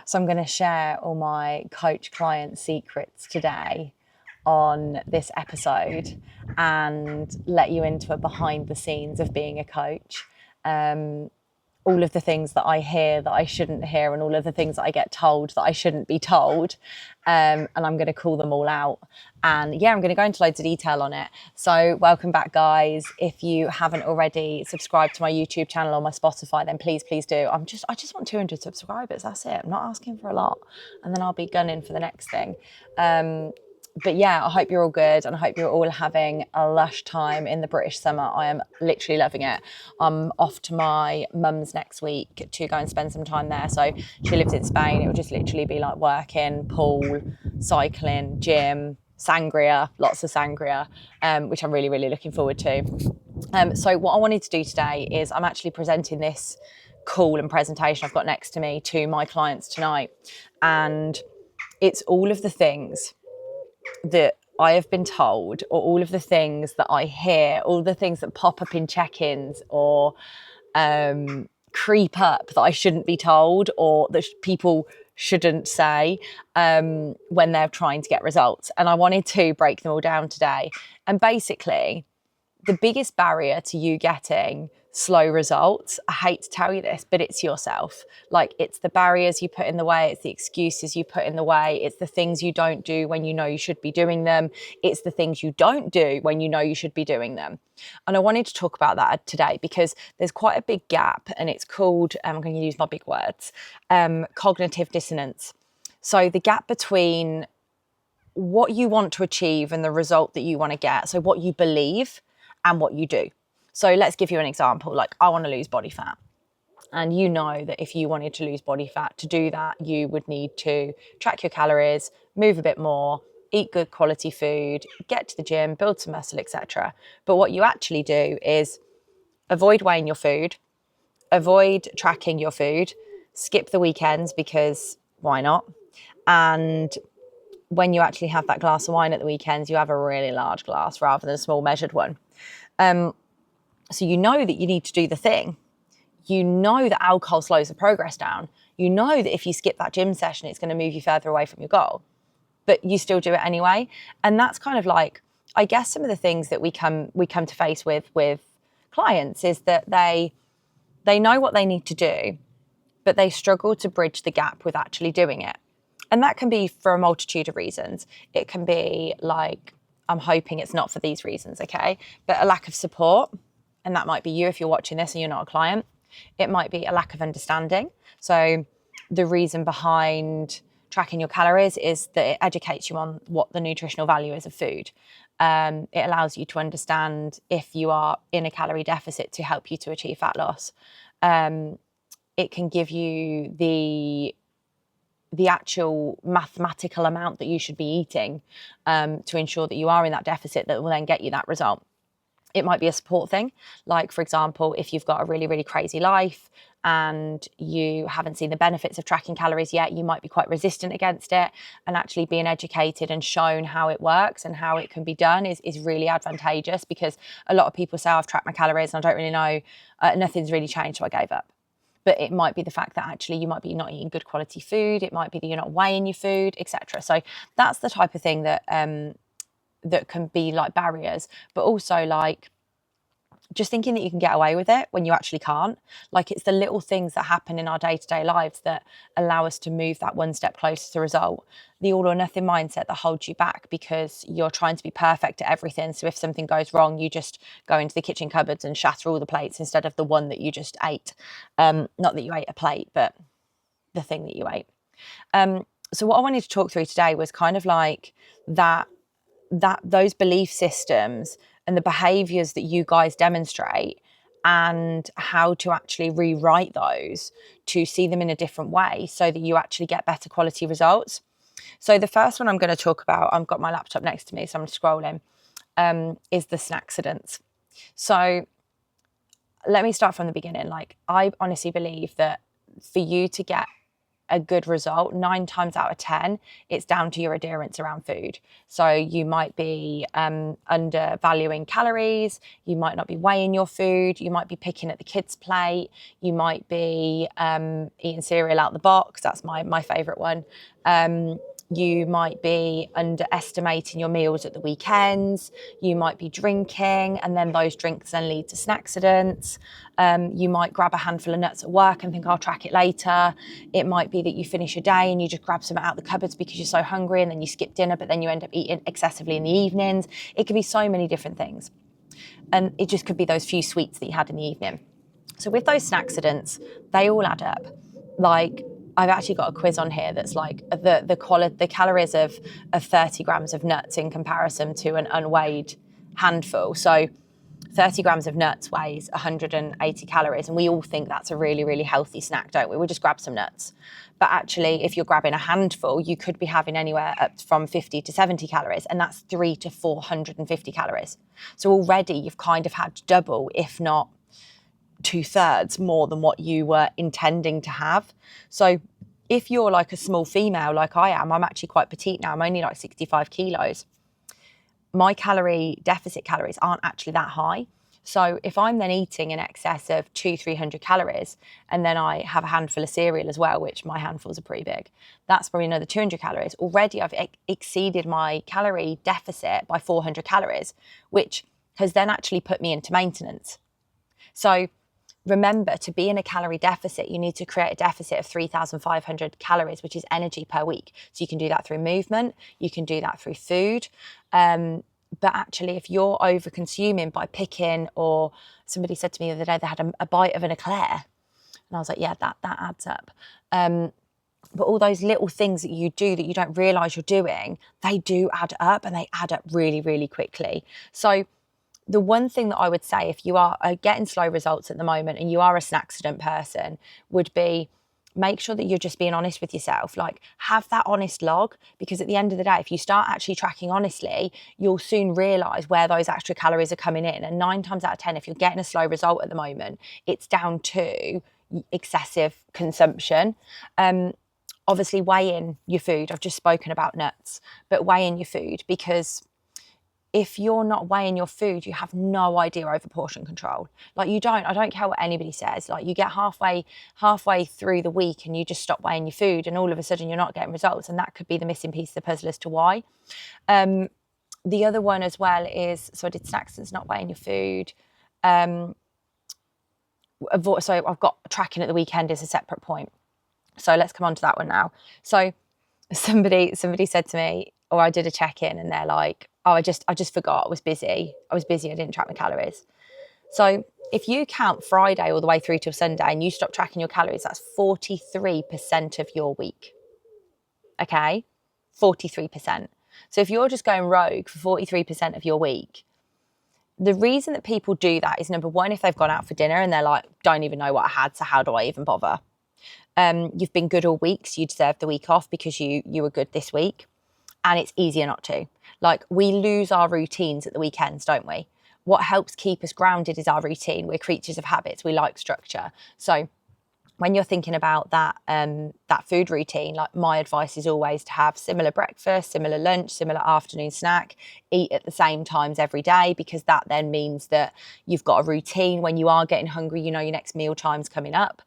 So I'm going to share all my coach client secrets today on this episode and let you into a behind the scenes of being a coach. All of the things that I hear that I shouldn't hear, and all of the things that I get told that I shouldn't be told. And I'm going to call them all out. And yeah, I'm going to go into loads of detail on it. So welcome back, guys. If you haven't already subscribed to my YouTube channel or my Spotify, then please do. I just want 200 subscribers. That's it. I'm not asking for a lot. And then I'll be gunning for the next thing. But yeah, I hope you're all good, and I hope you're all having a lush time in the British summer. I am literally loving it. I'm off to my mum's next week to go and spend some time there. So she lives in Spain. It will just literally be like working, pool, cycling, gym, sangria, lots of sangria, which I'm really looking forward to. So what I wanted to do today is I'm actually presenting this call and presentation I've got next to me to my clients tonight. And it's all of the things that I have been told, or all of the things that I hear, all the things that pop up in check-ins or creep up that I shouldn't be told, or that people shouldn't say when they're trying to get results. And I wanted to break them all down today. And basically, the biggest barrier to you getting slow results, I hate to tell you this, but it's yourself. Like, it's the barriers you put in the way, it's the excuses you put in the way, it's the things you don't do when you know you should be doing them, it's the things you don't do when you know you should be doing them. And I wanted to talk about that today because there's quite a big gap, and it's called, I'm going to use my big words, cognitive dissonance. So the gap between what you want to achieve and the result that you want to get, so what you believe and what you do. So let's give you an example. Like, I want to lose body fat. And you know that if you wanted to lose body fat, to do that, you would need to track your calories, move a bit more, eat good quality food, get to the gym, build some muscle, etc. But what you actually do is avoid weighing your food, avoid tracking your food, skip the weekends because why not? And when you actually have that glass of wine at the weekends, you have a really large glass rather than a small measured one. So you know that you need to do the thing. You know that alcohol slows the progress down. You know that if you skip that gym session, it's going to move you further away from your goal. But you still do it anyway. And that's kind of like, I guess, some of the things that we come to face with clients is that they know what they need to do, but they struggle to bridge the gap with actually doing it. And that can be for a multitude of reasons. It can be like, I'm hoping it's not for these reasons, okay? But a lack of support. And that might be you if you're watching this and you're not a client. It might be a lack of understanding. So the reason behind tracking your calories is that it educates you on what the nutritional value is of food. It allows you to understand if you are in a calorie deficit to help you to achieve fat loss. It can give you the actual mathematical amount that you should be eating to ensure that you are in that deficit that will then get you that result. It might be a support thing. Like, for example, if you've got a really crazy life and you haven't seen the benefits of tracking calories yet, you might be quite resistant against it. And actually being educated and shown how it works and how it can be done is really advantageous, because a lot of people say, I've tracked my calories and I don't really know, nothing's really changed, so I gave up. But it might be the fact that actually you might be not eating good quality food. It might be that you're not weighing your food, etc. So that's the type of thing that that can be like barriers, but also like just thinking that you can get away with it when you actually can't. Like, it's the little things that happen in our day-to-day lives that allow us to move that one step closer to result. The all or nothing mindset that holds you back because you're trying to be perfect at everything. So if something goes wrong, you just go into the kitchen cupboards and shatter all the plates instead of the one that you just ate. Not that you ate a plate, but the thing that you ate. So what I wanted to talk through today was kind of like those belief systems and the behaviors that you guys demonstrate, and how to actually rewrite those to see them in a different way so that you actually get better quality results. So the first one I'm going to talk about, I've got my laptop next to me, so I'm scrolling, is the snackcidents. So let me start from the beginning. Like, I honestly believe that for you to get a good result, 9 times out of 10, it's down to your adherence around food. So you might be undervaluing calories, you might not be weighing your food, you might be picking at the kids' plate, you might be eating cereal out the box, that's my favourite one. You might be underestimating your meals at the weekends. You might be drinking, and then those drinks then lead to snack accidents. You might grab a handful of nuts at work and think, I'll track it later. It might be that you finish a day and you just grab some out the cupboards because you're so hungry, and then you skip dinner, but then you end up eating excessively in the evenings. It could be so many different things. And it just could be those few sweets that you had in the evening. So with those snack accidents, they all add up. Like, I've actually got a quiz on here that's like the calories of 30 grams of nuts in comparison to an unweighed handful. So 30 grams of nuts weighs 180 calories, and we all think that's a really, really healthy snack, don't we? We'll just grab some nuts. But actually, if you're grabbing a handful, you could be having anywhere up from 50 to 70 calories, and that's 300 to 450 calories. So already you've kind of had double, if not 2/3 more than what you were intending to have. So if you're like a small female like I am, I'm actually quite petite now, I'm only like 65 kilos. My calorie deficit calories aren't actually that high. So if I'm then eating in excess of 200-300 calories, and then I have a handful of cereal as well, which my handfuls are pretty big, that's probably another 200 calories. Already I've exceeded my calorie deficit by 400 calories, which has then actually put me into maintenance. So remember, to be in a calorie deficit, you need to create a deficit of 3,500 calories, which is energy per week. So you can do that through movement, you can do that through food. But actually, if you're over consuming by picking, or somebody said to me the other day they had a bite of an eclair, and I was like, yeah, that adds up. But all those little things that you do that you don't realise you're doing, they do add up, and they add up really, really quickly. So the one thing that I would say, if you are getting slow results at the moment and you are a snack accident person, would be make sure that you're just being honest with yourself. Like, have that honest log, because at the end of the day, if you start actually tracking honestly, you'll soon realise where those extra calories are coming in. And 9 times out of 10, if you're getting a slow result at the moment, it's down to excessive consumption. Obviously, weigh in your food. I've just spoken about nuts, but weigh in your food, because if you're not weighing your food, you have no idea over portion control. Like, I don't care what anybody says. Like, you get halfway through the week and you just stop weighing your food, and all of a sudden you're not getting results. And that could be the missing piece of the puzzle as to why. The other one as well is, so I did snacks and not weighing your food. So I've got tracking at the weekend is a separate point. So let's come on to that one now. So somebody said to me, or I did a check-in, and they're like, oh, I just forgot, I was busy, I didn't track my calories. So if you count Friday all the way through till Sunday and you stop tracking your calories, that's 43% of your week. Okay? 43%. So if you're just going rogue for 43% of your week, the reason that people do that is, number one, if they've gone out for dinner and they're like, don't even know what I had, so how do I even bother? You've been good all week, so you deserve the week off because you were good this week. And it's easier not to. Like, we lose our routines at the weekends, don't we? What helps keep us grounded is our routine. We're creatures of habits. We like structure. So when you're thinking about that food routine, like, my advice is always to have similar breakfast, similar lunch, similar afternoon snack, eat at the same times every day, because that then means that you've got a routine. When you are getting hungry, you know your next meal time's coming up.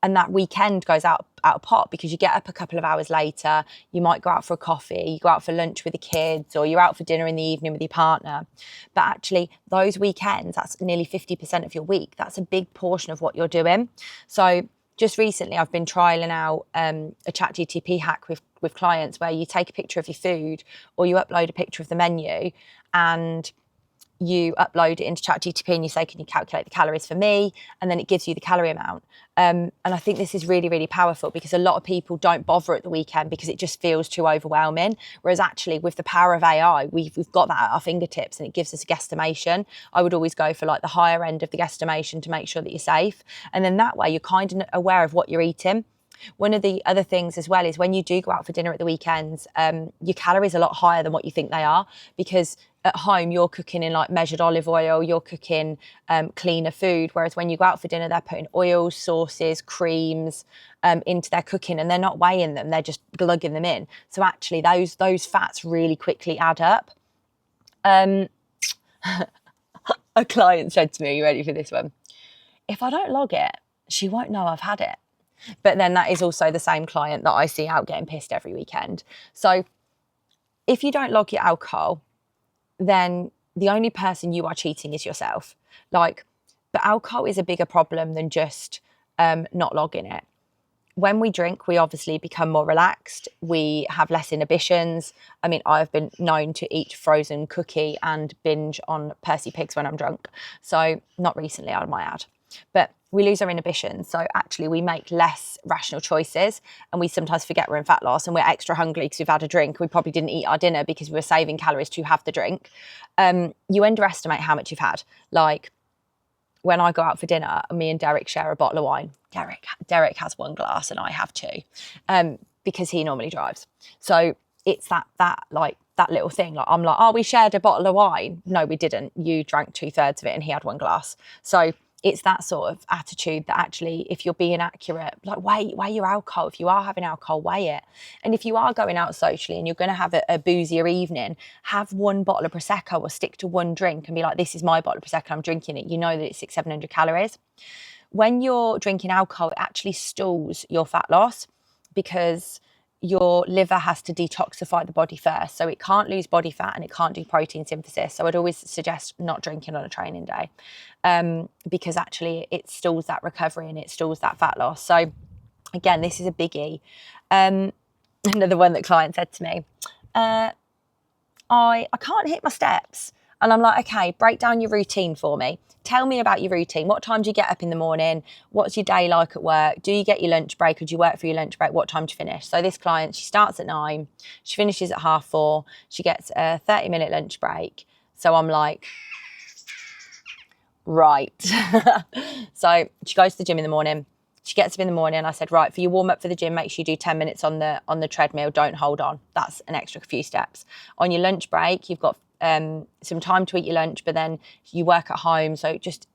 And that weekend goes out of pot, because you get up a couple of hours later, you might go out for a coffee, you go out for lunch with the kids, or you're out for dinner in the evening with your partner. But actually, those weekends, that's nearly 50% of your week. That's a big portion of what you're doing. So just recently, I've been trialling out a ChatGPT hack with clients, where you take a picture of your food, or you upload a picture of the menu, and you upload it into ChatGPT and you say, can you calculate the calories for me? And then it gives you the calorie amount. And I think this is really, really powerful, because a lot of people don't bother at the weekend because it just feels too overwhelming. Whereas actually, with the power of AI, we've got that at our fingertips, and it gives us a guesstimation. I would always go for like the higher end of the guesstimation to make sure that you're safe. And then that way you're kind of aware of what you're eating. One of the other things as well is, when you do go out for dinner at the weekends, your calories are a lot higher than what you think they are, because at home, you're cooking in like measured olive oil, you're cooking cleaner food. Whereas when you go out for dinner, they're putting oils, sauces, creams into their cooking, and they're not weighing them, they're just glugging them in. So actually those fats really quickly add up. A client said to me, are you ready for this one? If I don't log it, she won't know I've had it. But then that is also the same client that I see out getting pissed every weekend. So if you don't log your alcohol, then the only person you are cheating is yourself. But alcohol is a bigger problem than just not logging it. When we drink, we obviously become more relaxed. We have less inhibitions. I mean, I've been known to eat frozen cookie and binge on Percy Pigs when I'm drunk. So not recently, I might add. But we lose our inhibitions. So actually we make less rational choices, and we sometimes forget we're in fat loss and we're extra hungry because we've had a drink. We probably didn't eat our dinner because we were saving calories to have the drink. You underestimate how much you've had. Like when I go out for dinner, me and Derek share a bottle of wine. Derek has one glass and I have two, because he normally drives. So it's that little thing. Like I'm like, oh, we shared a bottle of wine. No, we didn't. You drank 2/3 of it and he had one glass. So it's that sort of attitude that actually, if you're being accurate, like weigh your alcohol. If you are having alcohol, weigh it. And if you are going out socially and you're going to have a boozier evening, have one bottle of Prosecco or stick to one drink and be like, this is my bottle of Prosecco, I'm drinking it. You know that it's 600-700 calories. When you're drinking alcohol, it actually stalls your fat loss because your liver has to detoxify the body first. So it can't lose body fat and it can't do protein synthesis. So I'd always suggest not drinking on a training day, because actually it stalls that recovery and it stalls that fat loss. So again, this is a biggie. Another one that client said to me, I can't hit my steps. And I'm like, okay, break down your routine for me. Tell me about your routine. What time do you get up in the morning? What's your day like at work? Do you get your lunch break or do you work for your lunch break? What time do you finish? So this client, she starts at 9, she finishes at 4:30. She gets a 30-minute lunch break. So I'm like, right. So she goes to the gym in the morning. She gets up in the morning. I said, right, for your warm up for the gym, make sure you do 10 minutes on the treadmill. Don't hold on. That's an extra few steps. On your lunch break, you've got some time to eat your lunch, but then you work at home. So just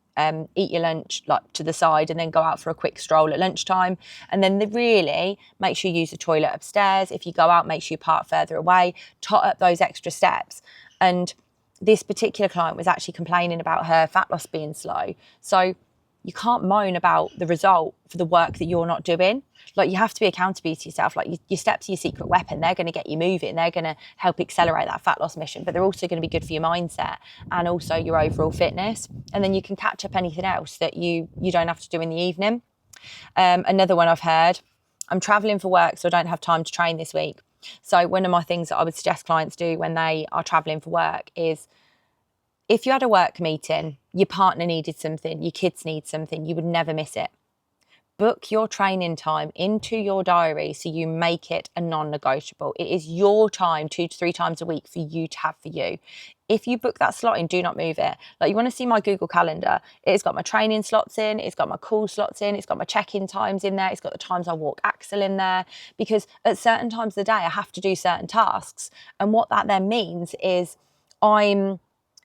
eat your lunch like to the side and then go out for a quick stroll at lunchtime. And then really make sure you use the toilet upstairs. If you go out, make sure you park further away, tot up those extra steps. And this particular client was actually complaining about her fat loss being slow. So you can't moan about the result for the work that you're not doing. Like you have to be accountable to yourself. Like your steps are your secret weapon. They're going to get you moving. They're going to help accelerate that fat loss mission, but they're also going to be good for your mindset and also your overall fitness. And then you can catch up anything else that you don't have to do in the evening. Another one I've heard, I'm traveling for work, so I don't have time to train this week. So one of my things that I would suggest clients do when they are traveling for work is, if you had a work meeting, your partner needed something, your kids need something, you would never miss it. Book your training time into your diary so you make it a non-negotiable. It is your time 2 to 3 times a week for you to have for you. If you book that slot in, do not move it. Like you want to see my Google Calendar, it's got my training slots in, it's got my call slots in, it's got my check-in times in there, it's got the times I walk Axel in there, because at certain times of the day I have to do certain tasks. And what that then means is I'm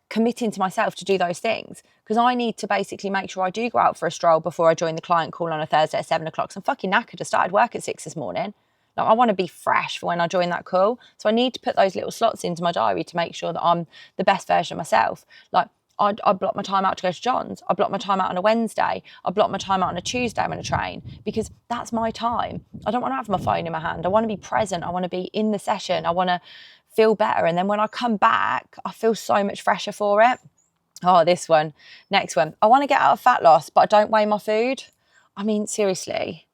committing to myself to do those things, because I need to basically make sure I do go out for a stroll before I join the client call on a Thursday at 7 o'clock. So I'm fucking knackered. I started work at 6 this morning. Like I want to be fresh for when I join that call. So I need to put those little slots into my diary to make sure that I'm the best version of myself. Like I block my time out to go to John's. I block my time out on a Wednesday. I block my time out on a Tuesday when I train, because that's my time. I don't want to have my phone in my hand. I want to be present. I want to be in the session. I want to feel better. And then when I come back, I feel so much fresher for it. Oh, this one. Next one. I want to get out of fat loss, but I don't weigh my food. I mean, seriously,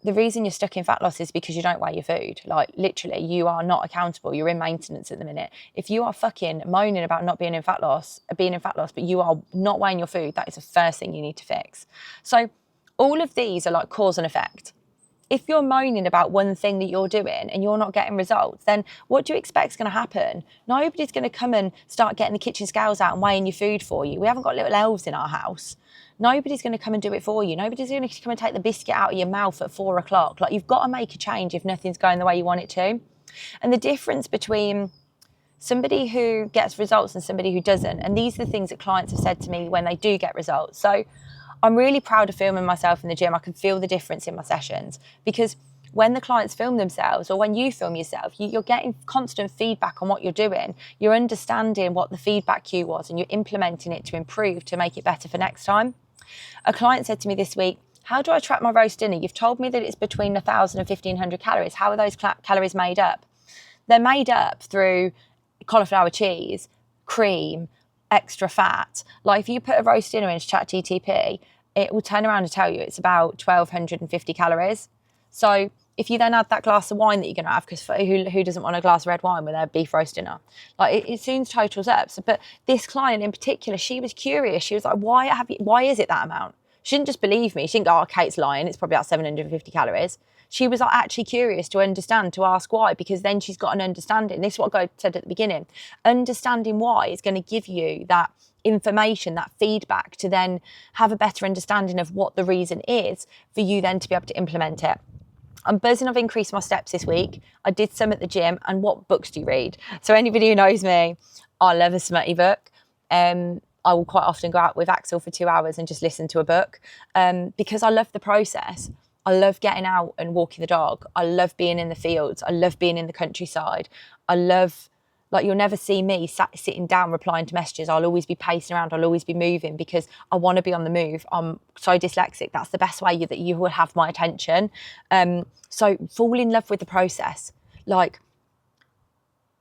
the reason you're stuck in fat loss is because you don't weigh your food. Like literally, you are not accountable. You're in maintenance at the minute. If you are fucking moaning about not being in fat loss, but you are not weighing your food, that is the first thing you need to fix. So all of these are like cause and effect. If you're moaning about one thing that you're doing and you're not getting results, then what do you expect is going to happen? Nobody's going to come and start getting the kitchen scales out and weighing your food for you. We haven't got little elves in our house. Nobody's going to come and do it for you. Nobody's going to come and take the biscuit out of your mouth at 4 o'clock. Like you've got to make a change if nothing's going the way you want it to. And the difference between somebody who gets results and somebody who doesn't. And these are the things that clients have said to me when they do get results. So I'm really proud of filming myself in the gym. I can feel the difference in my sessions, because when the clients film themselves, or when you film yourself, you're getting constant feedback on what you're doing. You're understanding what the feedback cue was and you're implementing it to improve, to make it better for next time. A client said to me this week, how do I track my roast dinner? You've told me that it's between 1,000 and 1,500 calories. How are those calories made up? They're made up through cauliflower cheese, cream, extra fat. Like if you put a roast dinner into ChatGTP, it will turn around and tell you it's about 1,250 calories. So if you then add that glass of wine that you're going to have, because who doesn't want a glass of red wine with their beef roast dinner? Like it soon totals up. So, but this client in particular, she was curious. She was like, why is it that amount? She didn't just believe me. She didn't go, oh, Kate's lying. It's probably about 750 calories. She was like actually curious to understand, to ask why, because then she's got an understanding. This is what I said at the beginning. Understanding why is going to give you that information, that feedback, to then have a better understanding of what the reason is for you then to be able to implement it. I'm buzzing. I've increased my steps this week. I did some at the gym. And what books do you read? So anybody who knows me, I love a smutty book. I will quite often go out with Axel for 2 hours and just listen to a book, because I love the process. I love getting out and walking the dog. I love being in the fields. I love being in the countryside. I love, like, you'll never see me sitting down replying to messages. I'll always be pacing around. I'll always be moving because I want to be on the move. I'm so dyslexic. That's the best way that you will have my attention. So fall in love with the process. Like,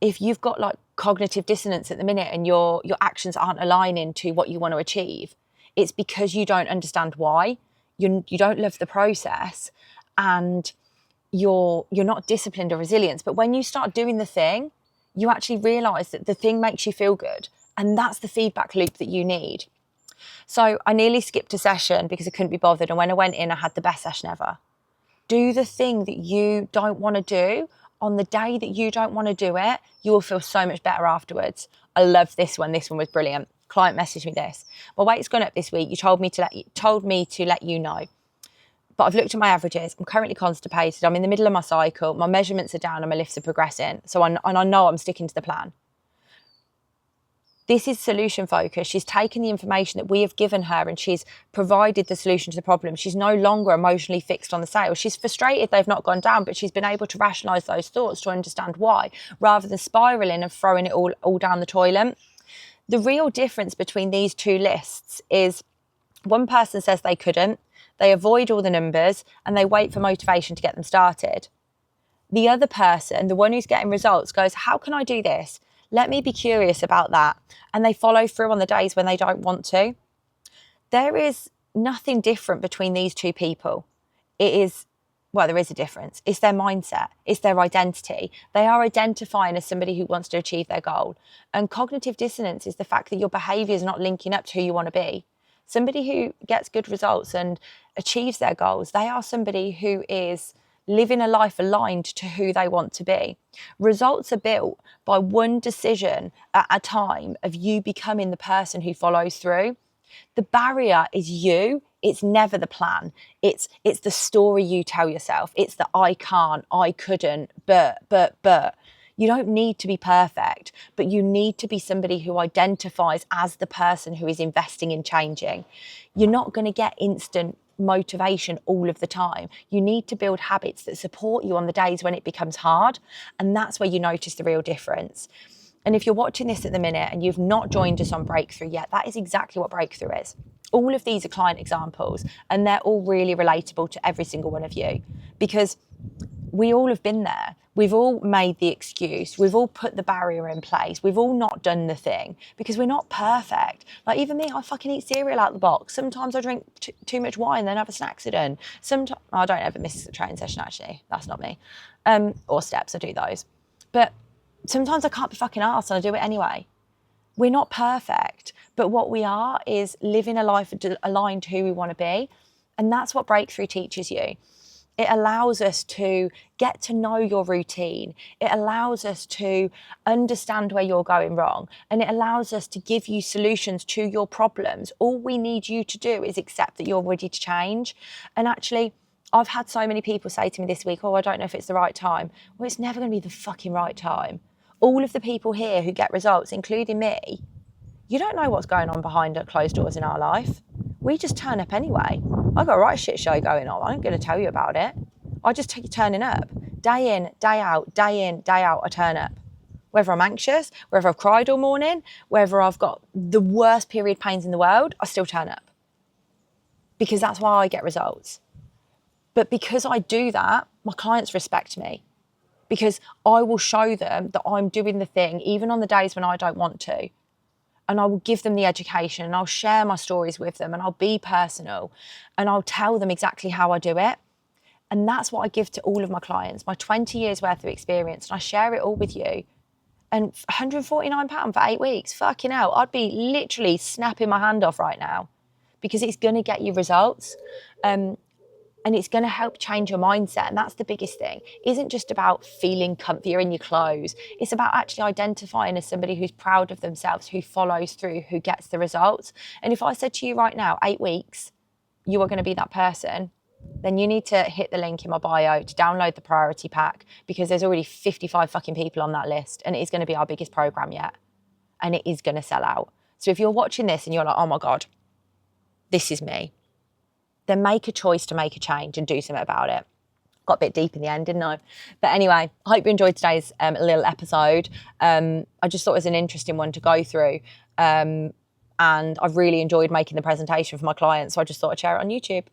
if you've got like cognitive dissonance at the minute and your actions aren't aligning to what you want to achieve, it's because you don't understand why. You don't love the process, and you're not disciplined or resilient. But when you start doing the thing, you actually realise that the thing makes you feel good, and that's the feedback loop that you need. So I nearly skipped a session because I couldn't be bothered, and when I went in, I had the best session ever. Do the thing that you don't want to do. On the day that you don't want to do it, you will feel so much better afterwards. I love this one. This one was brilliant. Client messaged me this. My weight's gone up this week. You told me to let you know. But I've looked at my averages. I'm currently constipated. I'm in the middle of my cycle. My measurements are down and my lifts are progressing. So I know I'm sticking to the plan. This is solution focused. She's taken the information that we have given her and she's provided the solution to the problem. She's no longer emotionally fixed on the sales. She's frustrated they've not gone down, but she's been able to rationalise those thoughts to understand why, rather than spiralling and throwing it all down the toilet. The real difference between these two lists is one person says they couldn't, they avoid all the numbers and they wait for motivation to get them started. The other person, the one who's getting results, goes, how can I do this? Let me be curious about that. And they follow through on the days when they don't want to. There is nothing different between these two people. There is a difference. It's their mindset. It's their identity. They are identifying as somebody who wants to achieve their goal. And cognitive dissonance is the fact that your behaviour is not linking up to who you want to be. Somebody who gets good results and achieves their goals, they are somebody who is living a life aligned to who they want to be. Results are built by one decision at a time of you becoming the person who follows through. The barrier is you. It's never the plan. It's the story you tell yourself. It's the I can't, I couldn't, but. You don't need to be perfect, but you need to be somebody who identifies as the person who is investing in changing. You're not going to get instant motivation all of the time. You need to build habits that support you on the days when it becomes hard, and that's where you notice the real difference. And if you're watching this at the minute and you've not joined us on Breakthrough yet, that is exactly what Breakthrough is. All of these are client examples, and they're all really relatable to every single one of you, because we all have been there. We've all made the excuse. We've all put the barrier in place. We've all not done the thing because we're not perfect. Like even me, I fucking eat cereal out the box. Sometimes I drink too much wine, then have an accident. Sometimes I don't ever miss a training session, actually. That's not me. Or steps, I do those. But sometimes I can't be fucking arsed and I do it anyway. We're not perfect, but what we are is living a life aligned to who we want to be. And that's what Breakthrough teaches you. It allows us to get to know your routine. It allows us to understand where you're going wrong. And it allows us to give you solutions to your problems. All we need you to do is accept that you're ready to change. And actually, I've had so many people say to me this week, oh, I don't know if it's the right time. Well, it's never going to be the fucking right time. all of the people here who get results, including me, you don't know what's going on behind closed doors in our life. We just turn up anyway. I've got a right shit show going on. I'm going to tell you about it. I just take turning up. Day in, day out, I turn up. Whether I'm anxious, whether I've cried all morning, whether I've got the worst period pains in the world, I still turn up. Because that's why I get results. But because I do that, my clients respect me. Because I will show them that I'm doing the thing, even on the days when I don't want to. And I will give them the education, and I'll share my stories with them, and I'll be personal, and I'll tell them exactly how I do it. And that's what I give to all of my clients, my 20 years worth of experience, and I share it all with you. And £149 for 8 weeks, fucking hell, I'd be literally snapping my hand off right now, because it's going to get you results. And it's going to help change your mindset. And that's the biggest thing. It isn't just about feeling comfier in your clothes. It's about actually identifying as somebody who's proud of themselves, who follows through, who gets the results. And if I said to you right now, 8 weeks, you are going to be that person, then you need to hit the link in my bio to download the priority pack, because there's already 55 fucking people on that list, and it is going to be our biggest program yet. And it is going to sell out. So if you're watching this and you're like, oh my God, this is me, then make a choice to make a change and do something about it. Got a bit deep in the end, didn't I? But anyway, I hope you enjoyed today's little episode. I just thought it was an interesting one to go through. And I've really enjoyed making the presentation for my clients, so I just thought I'd share it on YouTube.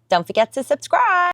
Don't forget to subscribe.